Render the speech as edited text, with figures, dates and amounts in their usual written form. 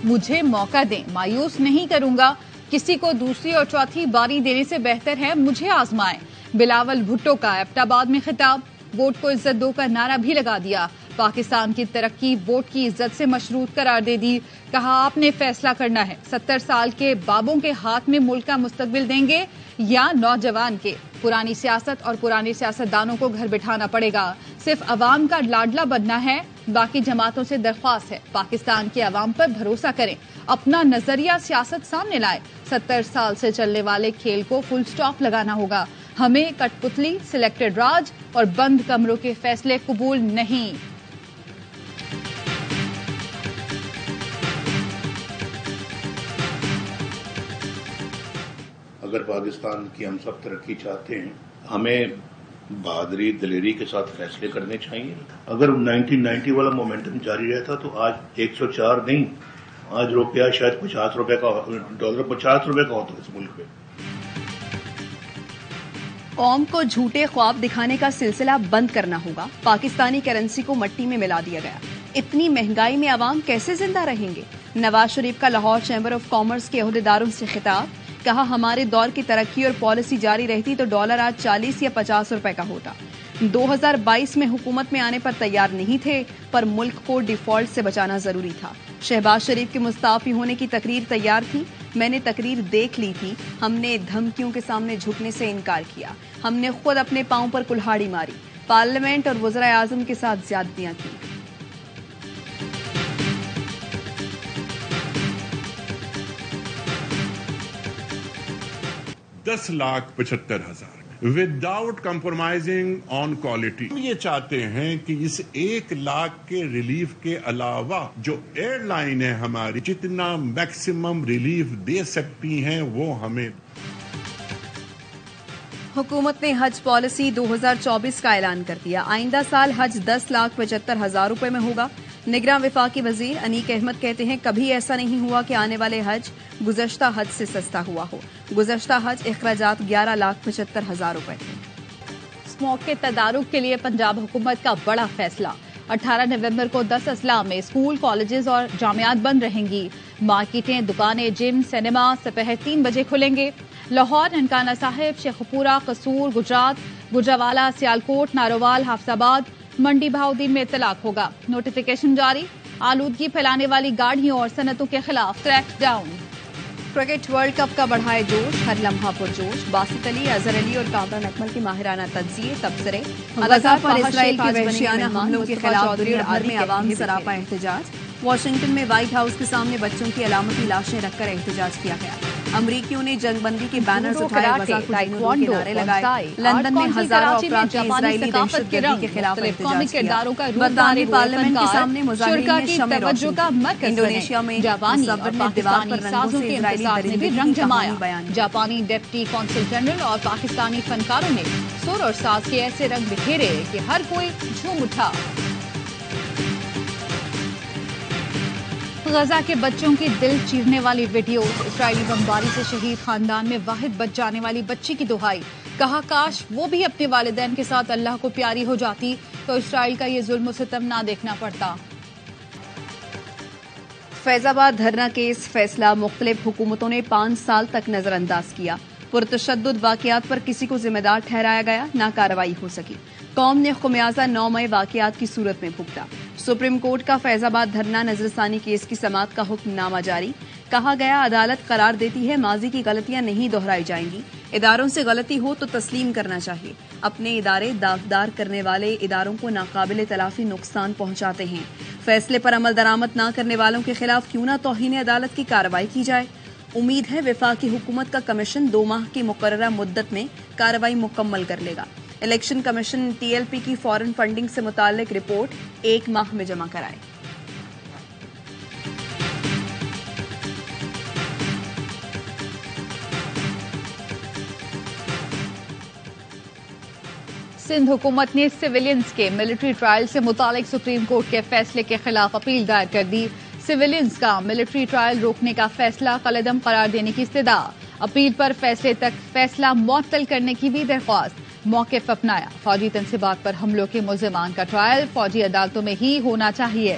مجھے موقع دیں، مایوس نہیں کروں گا، کسی کو دوسری اور چوتھی باری دینے سے بہتر ہے مجھے آزمائیں۔ بلاول بھٹو کا ایبٹ آباد میں خطاب، ووٹ کو عزت دو کا نعرہ بھی لگا دیا۔ پاکستان کی ترقی ووٹ کی عزت سے مشروط قرار دے دی، کہا آپ نے فیصلہ کرنا ہے، 70 سال کے بابوں کے ہاتھ میں ملک کا مستقبل دیں گے یا نوجوان کے؟ پرانی سیاست اور پرانے سیاستدانوں کو گھر بٹھانا پڑے گا، صرف عوام کا لاڈلا بننا ہے۔ باقی جماعتوں سے درخواست ہے پاکستان کے عوام پر بھروسہ کریں، اپنا نظریہ سیاست سامنے لائیں۔ 70 سال سے چلنے والے کھیل کو فل سٹاپ لگانا ہوگا۔ ہمیں کٹ پتلی، سلیکٹڈ راج اور بند کمروں کے فیصلے قبول نہیں۔ اگر پاکستان کی ہم سب ترقی چاہتے ہیں، ہمیں بہادری دلیری کے ساتھ فیصلے کرنے چاہیے۔ اگر 1990 والا مومنٹم جاری رہتا تو آج 104 نہیں، آج روپیہ شاید 50 روپے کا، ڈالر 50 روپے کا ہوتا اس ملک میں۔ قوم کو جھوٹے خواب دکھانے کا سلسلہ بند کرنا ہوگا۔ پاکستانی کرنسی کو مٹی میں ملا دیا گیا، اتنی مہنگائی میں عوام کیسے زندہ رہیں گے؟ نواز شریف کا لاہور چیمبر آف کامرس کے عہدیداروں سے خطاب، کہا ہمارے دور کی ترقی اور پالیسی جاری رہتی تو ڈالر آج 40 یا 50 روپے کا ہوتا۔ 2022 میں حکومت میں آنے پر تیار نہیں تھے، پر ملک کو ڈیفالٹ سے بچانا ضروری تھا۔ شہباز شریف کے مستعفی ہونے کی تقریر تیار تھی، میں نے تقریر دیکھ لی تھی، ہم نے دھمکیوں کے سامنے جھکنے سے انکار کیا، ہم نے خود اپنے پاؤں پر کلہاڑی ماری، پارلیمنٹ اور وزراء اعظم کے ساتھ زیادتیاں کی۔ 10,75,000 وداؤٹ کمپرومائزنگ آن کوالٹی۔ ہم یہ چاہتے ہیں کہ اس 1 لاکھ کے ریلیف کے علاوہ جو ایئر لائن ہے ہماری جتنا میکسیمم ریلیف دے سکتی ہیں وہ ہمیں۔ حکومت نے حج پالیسی 2024 کا اعلان کر دیا، آئندہ سال حج 10,75,000 روپے میں ہوگا۔ نگراں وفاقی وزیر انیک احمد کہتے ہیں کبھی ایسا نہیں ہوا کہ آنے والے حج گزشتہ حج سے سستا ہوا ہو۔ گزشتہ حج اخراجات 11,75,000 روپے تھے۔ اسموک کے تدارک کے لیے پنجاب حکومت کا بڑا فیصلہ، 18 نومبر کو 10 اضلاع میں اسکول، کالجز اور جامعات بند رہیں گی۔ مارکیٹیں، دکانیں، جم، سینما دوپہر 3 بجے کھلیں گے۔ لاہور، ننکانہ صاحب، شیخ پورہ، قصور، گجرات، گجرانوالہ، سیالکوٹ، ناروال، حافظ آباد، منڈی بہاؤدین میں اطلاق ہوگا۔ نوٹیفیکیشن جاری، آلودگی پھیلانے والی گاڑیوں اور صنعتوں کے خلاف crackdown. Cricket world cup کا بڑھائے جوش، ہر لمحہ پرجوش، باسط علی، اظہر علی اور کامران اکمل کے ماہرانہ تجزیے، تبصرے، غزہ پر اسرائیل کے وحشیانہ حملوں کے خلاف دنیا بھر میں عوام سراپا احتجاج۔ واشنگٹن میں وائٹ ہاؤس کے سامنے بچوں کی علامتی لاشیں رکھ کر احتجاج کیا گیا۔ امریکیوں نے جنگ بندی کے بینرز اٹھائے، غزہ کو جنودوں کے نعرے لگائے۔ لندن میں ہزاروں افراد نے اسرائیلی دہشت گردی کے خلاف احتجاج کیا۔ برطانوی پارلیمنٹ کے سامنے مظاہرین میں شمع روشن کی۔ انڈونیشیا میں مصور نے دیوار پر رنگوں سے اسرائیلی درندے کی کہانی بیان کی۔ جاپانی ڈپٹی کونسل جنرل اور پاکستانی فنکاروں نے سر اور ساز کے ایسے رنگ بکھیرے کہ ہر کوئی جھوم اٹھا۔ غزہ کے بچوں کی دل چیرنے والی ویڈیو، اسرائیلی بمباری سے شہید خاندان میں واحد بچ جانے والی بچی کی دہائی، کہا کاش وہ بھی اپنے والدین کے ساتھ اللہ کو پیاری ہو جاتی تو اسرائیل کا یہ ظلم و ستم نہ دیکھنا پڑتا۔ فیض آباد دھرنا کیس فیصلہ، مختلف حکومتوں نے 5 سال تک نظر انداز کیا، پرتشدد واقعات پر کسی کو ذمہ دار ٹھہرایا گیا، نہ کارروائی ہو سکی۔ قوم نے خمیازہ 9 مئی واقعات کی صورت میں بھگتا۔ سپریم کورٹ کا فیض آباد دھرنا نظر ثانی کیس کی سماعت کا حکم نامہ جاری، کہا گیا عدالت قرار دیتی ہے ماضی کی غلطیاں نہیں دہرائی جائیں گی، اداروں سے غلطی ہو تو تسلیم کرنا چاہیے، اپنے ادارے داغدار کرنے والے اداروں کو ناقابل تلافی نقصان پہنچاتے ہیں، فیصلے پر عمل درآمد نہ کرنے والوں کے خلاف کیوں نہ توہین عدالت کی کارروائی کی جائے۔ امید ہے وفاقی حکومت کا کمیشن 2 ماہ کی مقررہ مدت میں کارروائی مکمل کر لے گا۔ Election commission T L P کی فارن فنڈنگ سے متعلق رپورٹ 1 ماہ میں جمع کرائے۔ سندھ حکومت نے سویلینز کے ملٹری ٹرائل سے متعلق سپریم کورٹ کے فیصلے کے خلاف اپیل دائر کر دی۔ سویلینز کا ملٹری ٹرائل روکنے کا فیصلہ کالعدم قرار دینے کی استدعا، اپیل پر فیصلے تک فیصلہ معطل کرنے کی بھی درخواست، موقف اپنایا۔ فوجی تنصیبات پر حملوں کے ملزمان کا ٹرائل فوجی عدالتوں میں ہی ہونا چاہیے۔